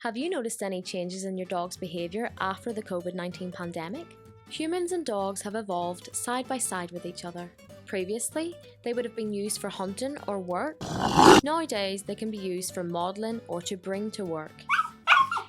Have you noticed any changes in your dog's behaviour after the COVID-19 pandemic? Humans and dogs have evolved side by side with each other. Previously, they would have been used for hunting or work. Nowadays, they can be used for modelling or to bring to work.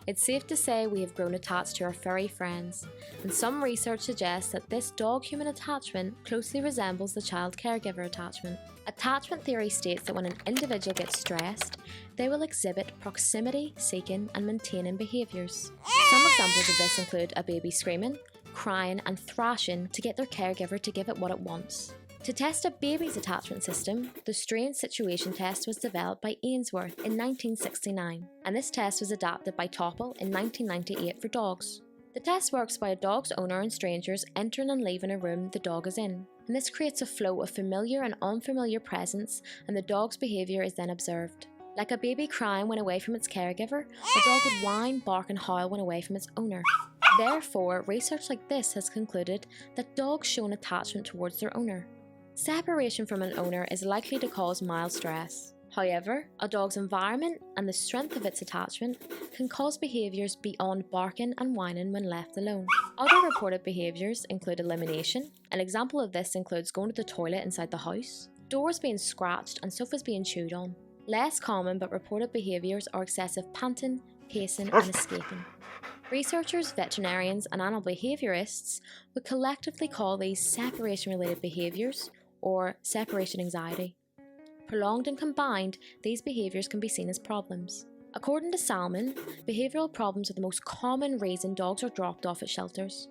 It's safe to say we have grown attached to our furry friends, and some research suggests that this dog-human attachment closely resembles the child-caregiver attachment. Attachment theory states that when an individual gets stressed, they will exhibit proximity-seeking and maintaining behaviours. Some examples of this include a baby screaming, crying and thrashing to get their caregiver to give it what it wants. To test a baby's attachment system, the Strange Situation Test was developed by Ainsworth in 1969, and this test was adapted by Topple in 1998 for dogs. The test works by a dog's owner and strangers entering and leaving a room the dog is in, and this creates a flow of familiar and unfamiliar presence, and the dog's behaviour is then observed. Like a baby crying when away from its caregiver, the dog would whine, bark and howl when away from its owner. Therefore, research like this has concluded that dogs show an attachment towards their owner. Separation from an owner is likely to cause mild stress. However, a dog's environment and the strength of its attachment can cause behaviours beyond barking and whining when left alone. Other reported behaviours include elimination. An example of this includes going to the toilet inside the house, doors being scratched and sofas being chewed on. Less common but reported behaviours are excessive panting, pacing and escaping. Researchers, veterinarians and animal behaviourists would collectively call these separation-related behaviours or separation anxiety. Prolonged and combined, these behaviours can be seen as problems. According to Salmon, behavioural problems are the most common reason dogs are dropped off at shelters.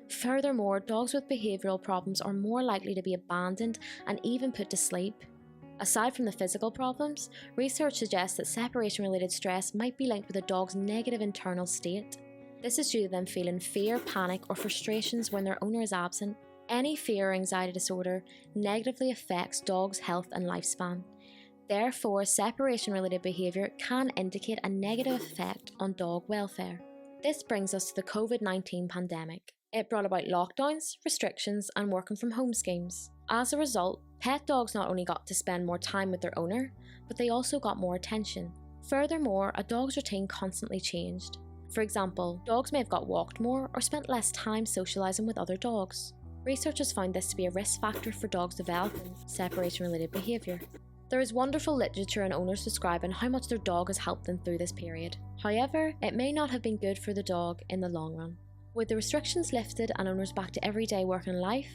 Furthermore, dogs with behavioural problems are more likely to be abandoned and even put to sleep. Aside from the physical problems, research suggests that separation-related stress might be linked with a dog's negative internal state. This is due to them feeling fear, panic or frustrations when their owner is absent. Any fear or anxiety disorder negatively affects dogs' health and lifespan. Therefore, separation-related behaviour can indicate a negative effect on dog welfare. This brings us to the COVID-19 pandemic. It brought about lockdowns, restrictions and working from home schemes. As a result, pet dogs not only got to spend more time with their owner, but they also got more attention. Furthermore, a dog's routine constantly changed. For example, dogs may have got walked more or spent less time socialising with other dogs. Researchers found this to be a risk factor for dogs developing separation-related behaviour. There is wonderful literature and owners describing how much their dog has helped them through this period. However, it may not have been good for the dog in the long run. With the restrictions lifted and owners back to everyday work and life,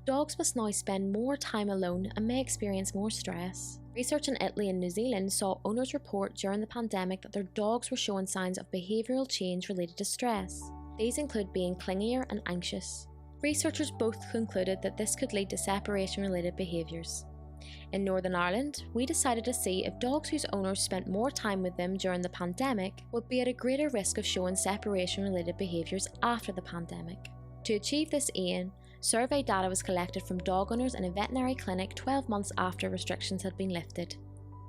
dogs must now spend more time alone and may experience more stress. Research in Italy and New Zealand saw owners report during the pandemic that their dogs were showing signs of behavioural change related to stress. These include being clingier and anxious. Researchers both concluded that this could lead to separation-related behaviours. In Northern Ireland, we decided to see if dogs whose owners spent more time with them during the pandemic would be at a greater risk of showing separation-related behaviours after the pandemic. To achieve this aim, survey data was collected from dog owners in a veterinary clinic 12 months after restrictions had been lifted.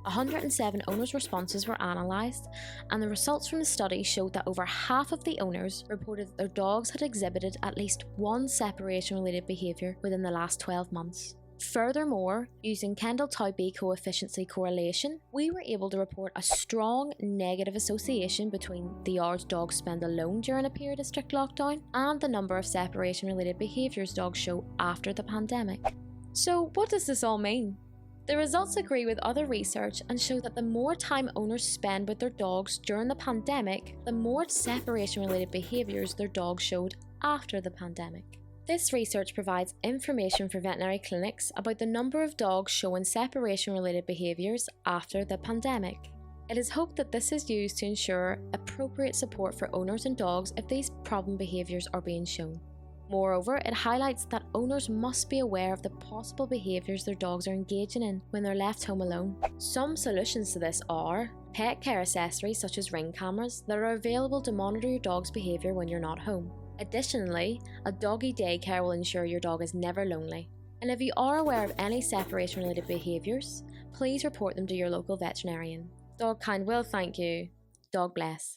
107 owners' responses were analysed, and the results from the study showed that over half of the owners reported that their dogs had exhibited at least one separation-related behaviour within the last 12 months. Furthermore, using Kendall-Towby coefficient correlation, we were able to report a strong negative association between the hours dogs spend alone during a period of strict lockdown and the number of separation-related behaviours dogs show after the pandemic. So what does this all mean? The results agree with other research and show that the more time owners spend with their dogs during the pandemic, the more separation-related behaviours their dogs showed after the pandemic. This research provides information for veterinary clinics about the number of dogs showing separation-related behaviours after the pandemic. It is hoped that this is used to ensure appropriate support for owners and dogs if these problem behaviours are being shown. Moreover, it highlights that owners must be aware of the possible behaviours their dogs are engaging in when they're left home alone. Some solutions to this are pet care accessories such as ring cameras that are available to monitor your dog's behaviour when you're not home. Additionally, a doggy daycare will ensure your dog is never lonely. And if you are aware of any separation-related behaviours, please report them to your local veterinarian. Dog kind will thank you. Dog bless.